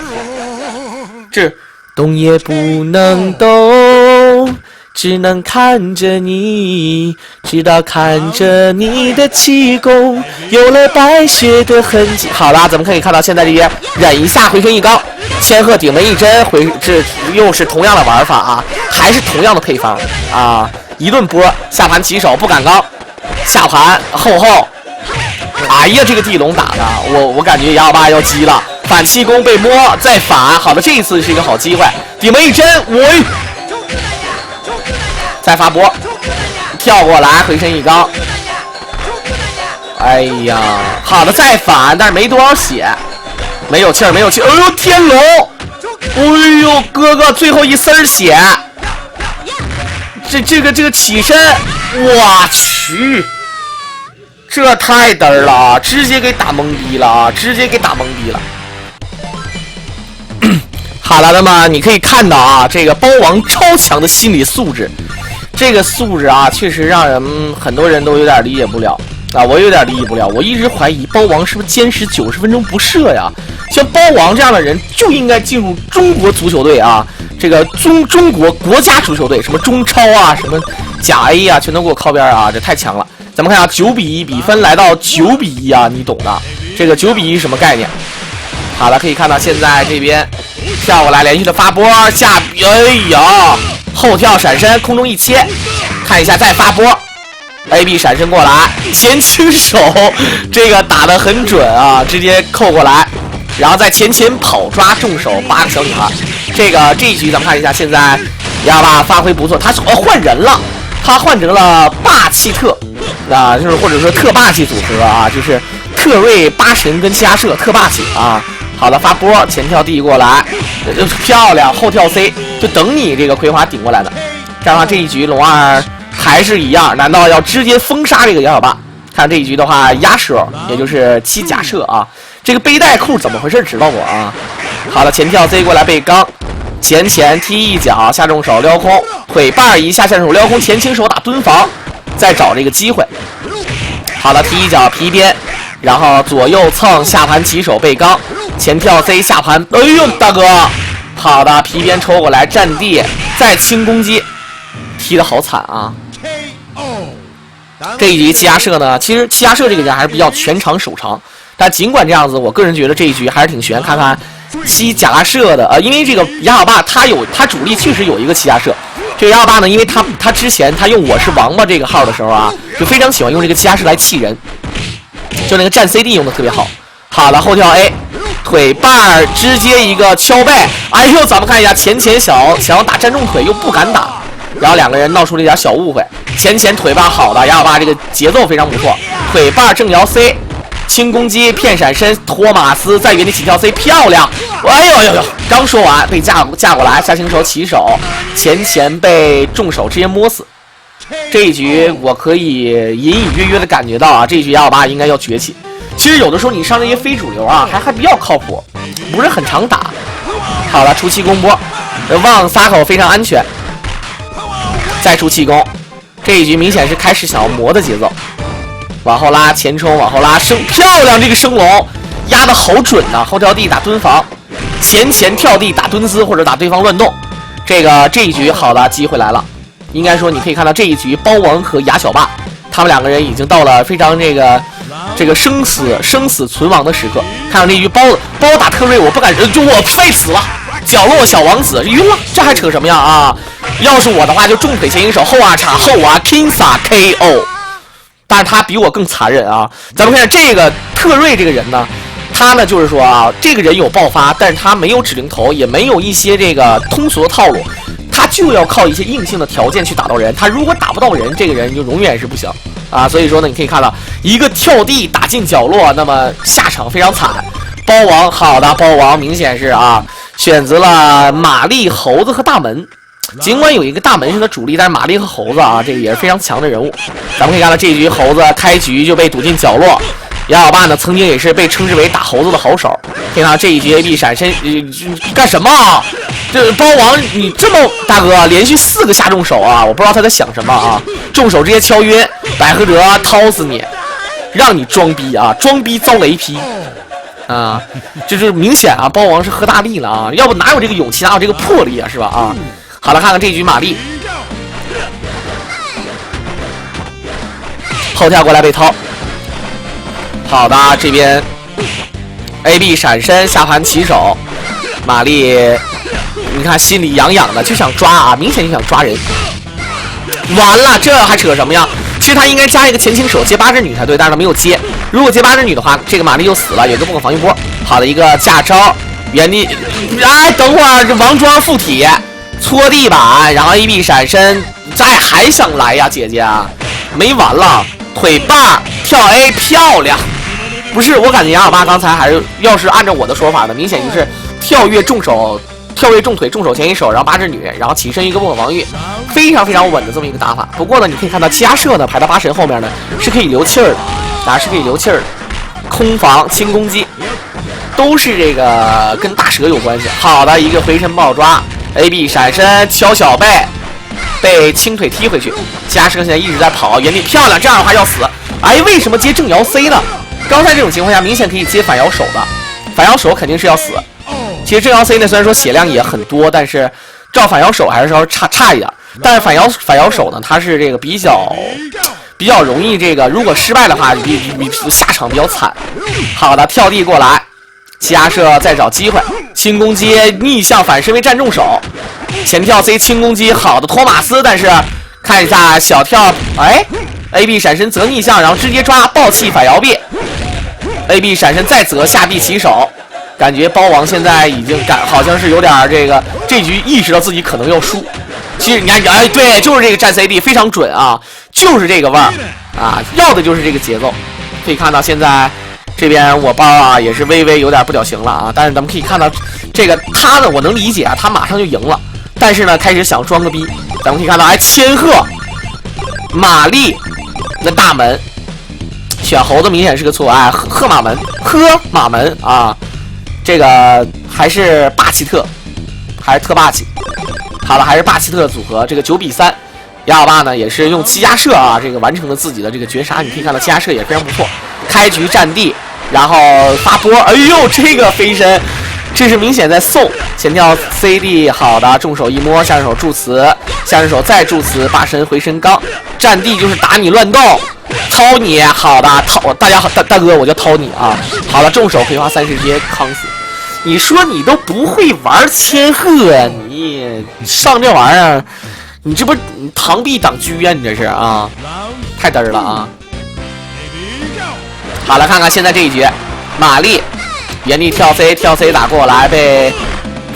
这动也不能动，只能看着你，直到看着你的气功有了白雪的痕迹。好了，咱们可以看到现在这边忍一下回身一高。千鹤顶门一针这又是同样的玩法啊，还是同样的配方啊，一顿波下盘起手不敢刚，下盘后，哎呀，这个地龙打的，我感觉杨小爸要急了，反气功被摸再反，好的，这一次是一个好机会，顶门一针，再发波，跳过来回身一刚，哎呀，好的再反，但是没多少血。没有气儿，哎呦天龙，哎呦哥哥最后一丝血，这个起身，我去，这太嘚儿了，直接给打懵逼了，好了，那么你可以看到啊，这个包王超强的心理素质，这个素质啊，确实让很多人都有点理解不了。啊，我有点理解不了，我一直怀疑包王是不是坚持90分钟不射呀？像包王这样的人就应该进入中国足球队啊，这个中国国家足球队，什么中超啊，什么甲 A 啊，全都给我靠边啊，这太强了。咱们看一下9比1比分来到9比1啊，你懂的。这个9比1什么概念？好了，可以看到现在这边跳过来连续的发波下，哎呀，后跳闪身空中一切，看一下再发波。AB 闪身过来，前轻手，这个打得很准啊，直接扣过来，然后在前跑抓重手8个小女孩。这一局咱们看一下，现在亚爸发挥不错，他换人了，他换成了霸气特啊，就是或者说特霸气组合啊，就是特瑞8神跟加射特霸气啊。好了，发波前跳地过来，漂亮，后跳 C， 就等你这个葵花顶过来的。这样的话，这一局龙二还是一样，难道要直接封杀这个杨小爸？看这一局的话，压射也就是7假射啊，这个背带裤怎么回事？指导我啊！好了，前跳 C 过来背刚，前踢一脚下重手撩空，腿把一下重手撩空，前轻手打蹲防，再找这个机会。好了，踢一脚皮鞭，然后左右蹭下盘起手背刚，前跳 C 下盘，哎呦大哥，好的皮鞭抽过来站地，再轻攻击，踢得好惨啊！这一局7压射呢，其实7压射这个人还是比较全场手长，但尽管这样子，我个人觉得这一局还是挺悬。看看7假压射的，因为这个杨小爸他主力确实有一个7压射。这个杨小爸呢，因为他之前他用我是王八这个号的时候啊，就非常喜欢用这个7压射来气人，就那个站 CD 用的特别好。好了，后跳 A， 腿把直接一个敲背，哎呦，咱们看一下前想要打站中腿又不敢打。然后两个人闹出了一点小误会，前腿把好的杨小爸这个节奏非常不错，腿把正摇 C，轻攻击骗闪身，托马斯在原地起跳 C， 漂亮！哎呦，刚说完被架过来，下轻手起手，前被重手直接摸死。这一局我可以隐隐约约的感觉到啊，这一局雅小霸应该要崛起。其实有的时候你上这些非主流啊，还比较靠谱，不是很常打。好了，出气功波，望撒口非常安全，再出气功。这一局明显是开始想要磨的节奏，往后拉前冲，往后拉升，漂亮！这个升龙压的好准呐、后跳地打蹲防，前跳地打蹲姿或者打对方乱动。这一局好的机会来了，应该说你可以看到这一局包王和雅小霸他们两个人已经到了非常这个生死存亡的时刻。看到这一局包打特瑞，我不敢就我废死了，角落小王子晕了，这还扯什么呀啊！要是我的话就重腿前一手后啊插后啊 Kinsa KO， 但是他比我更残忍啊！咱们看这个特瑞这个人呢，他呢就是说啊，这个人有爆发，但是他没有指令头，也没有一些这个通俗的套路，他就要靠一些硬性的条件去打到人。他如果打不到人，这个人就永远是不行啊！所以说呢，你可以看到一个跳地打进角落，那么下场非常惨。包王好的，包王明显是啊，选择了玛丽、猴子和大门。尽管有一个大门是他主力，但是玛丽和猴子啊，这个也是非常强的人物。咱们可以看到这一局猴子开局就被堵进角落，雅小霸呢曾经也是被称之为打猴子的好手。可以看到这一局 AB 闪身，干什么？这包王你这么大哥连续4个下重手啊，我不知道他在想什么啊！重手直接敲晕，百合哲掏死你，让你装逼啊！装逼遭雷劈。啊，这就是明显啊，包王是喝大力了啊！要不哪有这个勇气，哪有这个魄力啊，是吧？啊，好了，看看这局玛丽后跳过来被掏，好的，这边 AB 闪身下盘起手，玛丽你看心里痒痒的，就想抓啊，明显就想抓人。完了，这还扯什么呀？其实他应该加一个前倾手接八只女才对，但是他没有接。如果接八只女的话，这个玛丽就死了，有一个不可防御波。好的一个架招，原地，哎，等会儿这王庄附体，搓地板，然后 AB 闪身，这还想来呀，姐姐啊，没完了，腿把跳 A 漂亮。不是，我感觉雅小霸刚才还是要是按照我的说法呢，明显就是跳跃重手。跳跃重腿，重手前一手，然后八只女，然后起身一个不可防御，非常非常稳的这么一个打法。不过呢，你可以看到七压射呢排到八神后面呢是可以留气儿的，啊是可以留气儿的。空防、轻攻击都是这个跟大蛇有关系。好的一个回身爆抓 ，AB 闪身敲小背，被轻腿踢回去。七压射现在一直在跑，原地漂亮，这样的话要死。哎，为什么接正摇 C 呢？刚才这种情况下明显可以接反摇手的，反摇手肯定是要死。其实正摇 C 呢，虽然说血量也很多，但是照反摇手还是稍微差一点。但是反摇手呢，它是这个比较容易这个，如果失败的话，比下场比较惨。好的，跳地过来，七压射再找机会，轻攻击逆向反身为占重手，前跳 C 轻攻击，好的托马斯，但是看一下小跳，哎 ，AB 闪身择逆向，然后直接抓暴气反摇臂 ，AB 闪身再择下臂起手。感觉包王现在已经好像是有点这局意识到自己可能要输。其实你看，哎，对，就是这个站 CD 非常准啊，就是这个味儿啊，要的就是这个节奏。可以看到现在这边我包啊也是微微有点不屌行了啊，但是咱们可以看到这个他呢，我能理解啊，他马上就赢了，但是呢开始想装个逼。咱们可以看到，哎，千鹤、玛丽那大门。选猴子明显是个错误，哎，喝马门啊。这个还是霸气特，还是特霸气。好了，还是霸气特组合。这个9比3，雅小霸呢也是用七压射啊，这个完成了自己的这个绝杀。你可以看到七压射也非常不错，开局占地，然后发波，哎呦，这个飞身，这是明显在送前跳 CD。好的，重手一摸，下手助词，下手再助词，八神回身刚，占地就是打你乱动。掏你，好的，大家好，大哥，我叫掏你啊！好了，重手葵花30直接康死。你说你都不会玩千鹤，你上这玩意儿，你这不螳臂挡车啊？你这是啊，太嘚儿了啊！好了，看看现在这一局，玛丽原地跳 C 打过来，被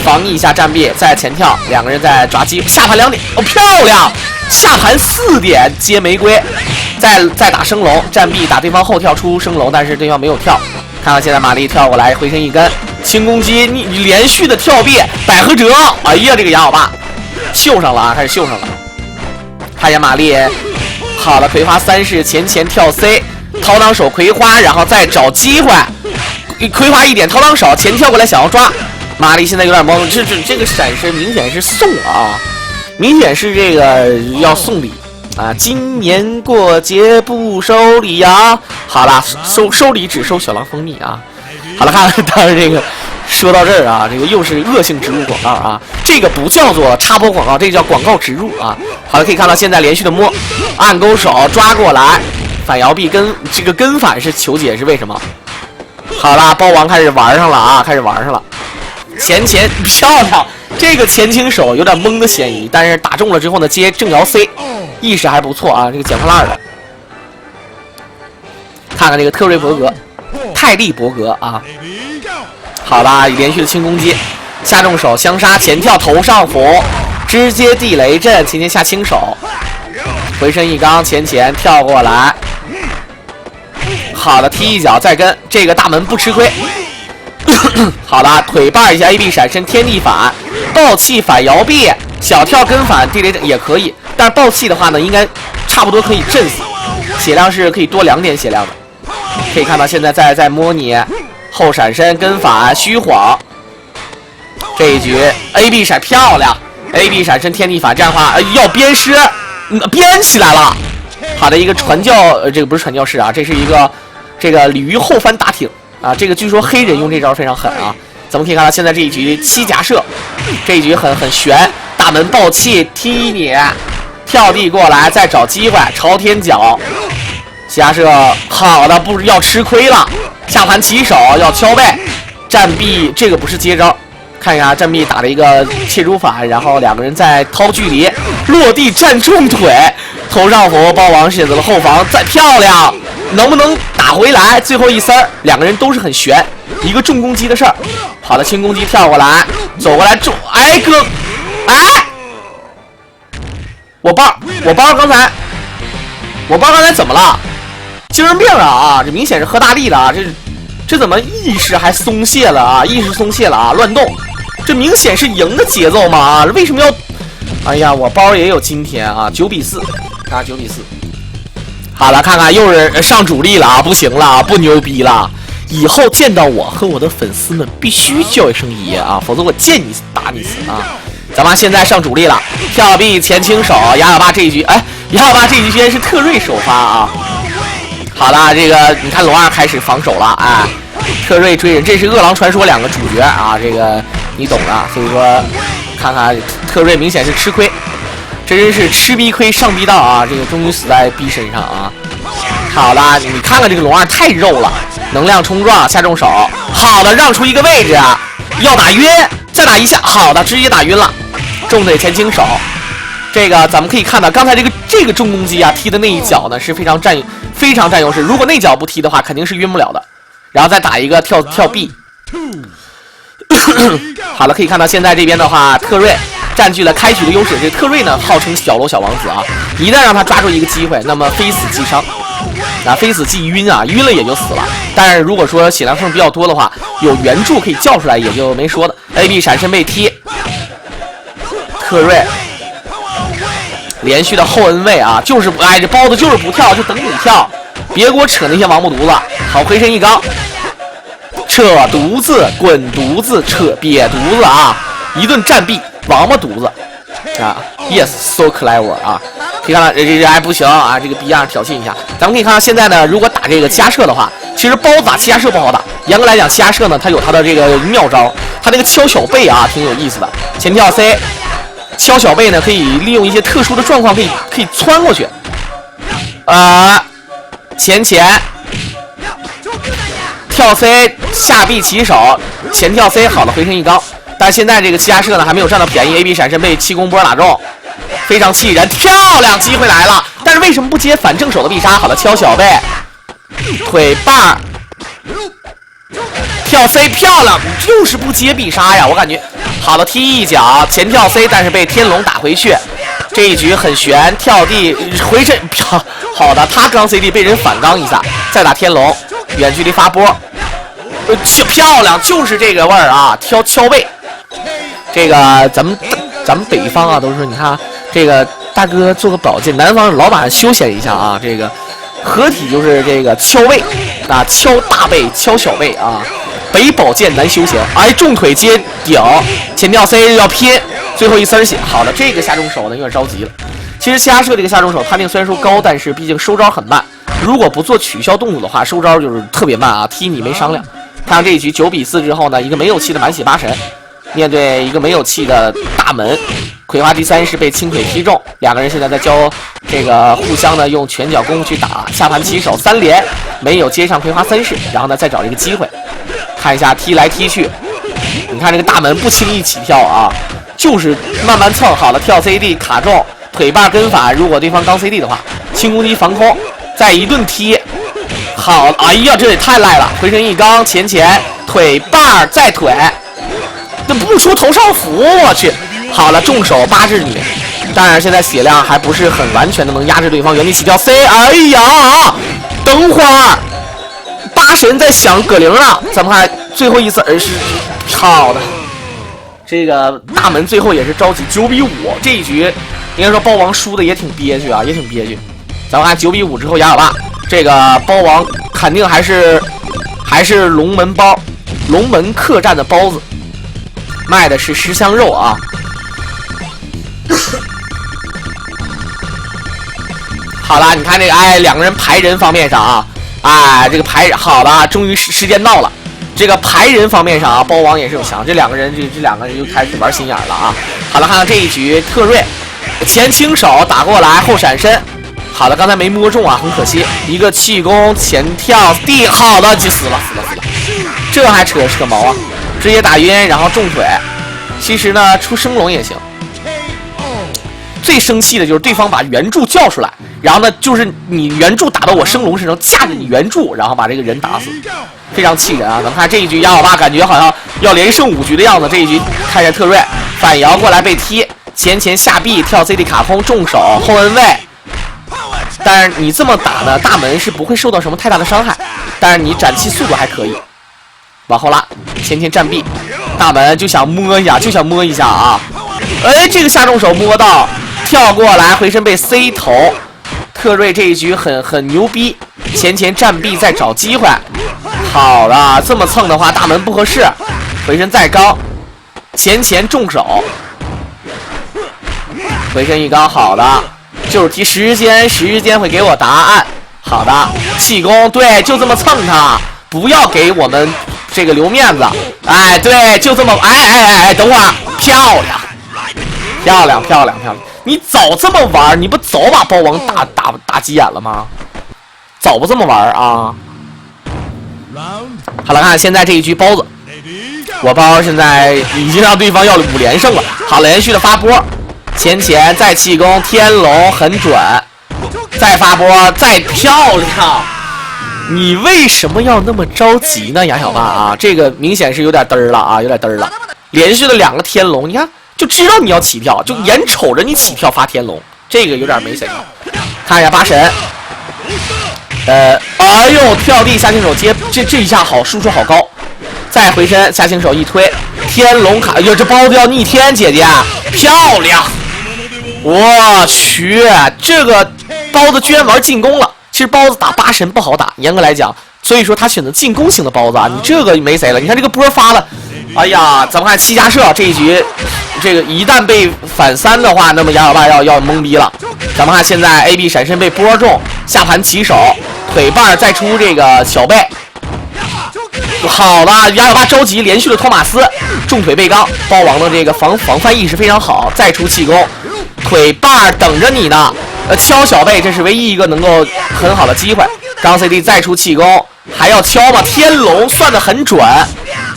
防一下站臂，再前跳，两个人在抓鸡，下盘2点，哦，漂亮！下盘4点接玫瑰。再打升龙，战臂打对方后跳出升龙，但是对方没有跳。看看现在玛丽跳过来，回身一跟轻攻击，你连续的跳臂百合折，哎呀，这个哑巴爸秀上了啊，开始秀上了。看见玛丽，好了，葵花三式前跳 C， 掏裆手葵花，然后再找机会，葵花一点掏裆手前跳过来想要抓，玛丽现在有点懵，这个闪身明显是送啊，明显是这个要送礼。啊，今年过节不收礼呀！好了，收礼只收小狼蜂蜜啊！好了，看，当然这个说到这儿啊，这个又是恶性植入广告啊！这个不叫做插播广告，这个叫广告植入啊！好了，可以看到现在连续的摸，暗勾手抓过来，反摇臂跟这个跟反是求解是为什么？好了，包王开始玩上了啊，开始玩上了，前漂亮，这个前倾手有点懵的嫌疑，但是打中了之后呢，接正摇 C。意识还不错啊，这个捡破烂的。看看这个特瑞伯格，泰利伯格啊，好吧，连续的轻攻击，下重手相杀，前跳头上斧，直接地雷阵，前下轻手，回身一刚，前跳过来，好的，踢一脚再跟，这个大门不吃亏。好的，腿绊一下 AB 闪身天地反，爆气反摇臂，小跳跟反地雷阵也可以。但是爆气的话呢，应该差不多可以震死，血量是可以多2点血量的。可以看到现在在摸你后闪身跟反虚晃，这一局 AB 闪漂亮 ，AB 闪身天地反，这样的话要鞭尸，鞭起来了。好的一个传教，这个不是传教士啊，这是一个这个鲤鱼后翻打挺啊，这个据说黑人用这招非常狠啊。咱们可以看到现在这一局7夹射，这一局很悬，大门爆气踢你。跳地过来，再找机会，朝天脚，夹射，好的，不要吃亏了。下盘起手要敲背，战臂这个不是接招，看一下战臂打了一个切入反，然后两个人在掏距离，落地站中腿，头上佛包王选择了后防，再漂亮，能不能打回来？最后一丝，两个人都是很悬，一个重攻击的事儿。好的，轻攻击跳过来，走过来重，哎哥，哎。我包刚才怎么了？精神病啊！这明显是喝大力了啊！这怎么意识还松懈了啊？意识松懈了啊！乱动，这明显是赢的节奏嘛啊！为什么要？哎呀，我包也有今天啊，9比4啊，9比4。好了，看看又是上主力了啊！不行了，不牛逼了！以后见到我和我的粉丝们必须叫一声爷啊，否则我见你打你死啊！咱们现在上主力了，跳臂前倾手，哑哑巴这一局，哎，哑哑巴这一局居然是特瑞首发啊！好了，这个你看龙二开始防守了，哎，特瑞追人，这是饿狼传说2个主角啊，这个你懂的，所以说看看特瑞明显是吃亏，这真是吃逼亏上逼道啊！这个终于死在逼身上啊！好了，你看看这个龙二太肉了，能量冲撞下重手，好的，让出一个位置，要打晕，再打一下，好的，直接打晕了。重腿前倾手，这个咱们可以看到，刚才这个重攻击啊，踢的那一脚呢是非常占优势。如果那脚不踢的话，肯定是晕不了的。然后再打一个跳臂。好了，可以看到现在这边的话，特瑞占据了开局的优势。这特瑞呢，号称小楼小王子啊，一旦让他抓住一个机会，那么非死即伤。啊，非死即晕啊，晕了也就死了。但是如果说血量剩比较多的话，有援助可以叫出来，也就没说的。AB 闪身被踢。特瑞连续的后恩位啊，就是哎，这包子就是不跳，就等你跳，别给我扯那些王八犊子。好，回身一刚，扯犊子，滚犊子，扯瘪犊子啊！一顿战臂，王八犊子啊 ！Yes, so clever 啊！可以看到这还不行啊，这个逼样挑衅一下。咱们可以看到现在呢，如果打这个加射的话，其实包子打加射不好打。严格来讲，加射呢，它有它的这个妙招，它这个敲小背啊，挺有意思的。前跳 C。敲小背呢，可以利用一些特殊的状况，可以穿过去。前跳 C 下臂起手，前跳 C 好了，回身一刚。但是现在这个加射呢还没有占到便宜 ，AB 闪身被气功波打中，非常气人，漂亮，机会来了。但是为什么不接反正手的必杀？好了，敲小背，腿棒。跳 C 漂亮，就是不接必杀呀！我感觉好的踢一脚前跳 C， 但是被天龙打回去。这一局很悬，跳地回身，好的，他刚 CD 被人反刚一下，再打天龙，远距离发波，漂亮，就是这个味儿啊，敲背。这个咱们北方啊，都是说你看这个大哥做个保健，南方老板休闲一下啊，这个合体就是这个敲背啊，敲大背，敲小背啊。北保健南休闲，哎，重腿接顶，前跳 C 要拼，最后一丝血。好的，这个下重手呢有点着急了。其实瞎射这个下重手判定虽然说高，但是毕竟收招很慢，如果不做取消动作的话，收招就是特别慢啊，踢你没商量。看到这一局9比4之后呢，一个没有气的满血八神面对一个没有气的大门，葵花第3是被轻腿踢中，两个人现在在交这个互相的用拳脚功夫去打，下盘起手3连没有接上葵花3式，然后呢再找一个机会。看一下踢来踢去，你看这个大门不轻易起跳啊，就是慢慢蹭。好了，跳 CD 卡中，腿把跟反，如果对方刚 CD 的话，轻攻击防空，再一顿踢。好，哎呀，这也太赖了！回身一刚，前腿把再腿，这不出头上符，我去！好了，重手8制你，当然现在血量还不是很完全的能压制对方，原地起跳 C， 哎呀，等会儿。八神在想葛玲了，咱们看最后一丝是好的，这个大门最后也是着急9比5，这一局应该说包王输的也挺憋屈啊，也挺憋屈。咱们看9比5之后，雅小霸这个包王肯定还是龙门包，龙门客栈的包子，卖的是10香肉啊。好了，你看这个哎，两个人排人方面上啊。哎，这个排好了，终于时间到了。这个排人方面上啊，包王也是有强，这两个人又开始玩心眼了啊。好了，看看这一局特瑞前轻手打过来后闪身，好了，刚才没摸中啊，很可惜。一个气功前跳地，好了就死了，这还扯毛啊，直接打晕，然后重腿。其实呢，出升龙也行。最生气的就是对方把原著叫出来，然后呢，就是你原著打到我升龙身上，架着你原著，然后把这个人打死，非常气人啊！咱们看这一局，雅小霸感觉好像要连胜5局的样子。这一局看见特瑞反摇过来被踢，前下臂跳 CD 卡空重手后摁位，但是你这么打呢，大门是不会受到什么太大的伤害，但是你斩气速度还可以。往后拉，前站臂，大门就想摸一下啊！哎，这个下重手摸到。跳过来，回身被 C 头，特瑞这一局很牛逼，前站臂再找机会。好了，这么蹭的话，大门不合适，回身再刚，前重手，回身一刚，好的，就是提时间会给我答案。好的，气功，对，就这么蹭他，不要给我们这个留面子。哎，对，就这么，哎，等会儿，漂亮。你早这么玩，你不早把包王打急眼了吗？早不这么玩啊！好了，看现在这一局包子，我包现在已经让对方要5连胜了。好，连续的发波，前再气功，天龙很准，再发波，再漂亮。你为什么要那么着急呢，雅小霸啊？这个明显是有点嘚儿了啊，连续的2个天龙，你看。就知道你要起跳，就眼瞅着你起跳发天龙，这个有点没神。看一下八神，哎呦，跳地下轻手接，这一下好，输出好高。再回身下轻手一推，天龙卡，哎呦，这包子要逆天，姐姐漂亮！我去，这个包子居然玩进攻了。其实包子打八神不好打，严格来讲，所以说他选择进攻型的包子啊。你这个没谁了，你看这个波发了。哎呀，咱们看7加射这一局，这个一旦被反3的话，那么雅小霸要懵逼了。咱们看现在 AB 闪身被波中，下盘起手，腿把再出这个小背。好了，雅小霸着急，连续的托马斯，重腿被刚，包王的这个防范意识非常好，再出气功，腿把等着你呢。敲小背，这是唯一一个能够很好的机会。刚 CD 再出气功，还要敲吗？天龙算得很准。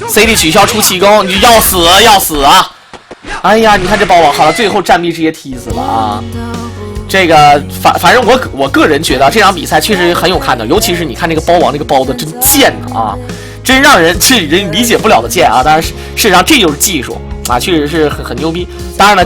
CD 取消出气功，你要死啊！哎呀，你看这包王，好了，最后战臂直接踢死了啊！这个反正我个人觉得这场比赛确实很有看头，尤其是你看这个包王这个包子真贱啊，真让人理解不了的贱啊！当然事实上这就是技术啊，确实是很牛逼。当然了。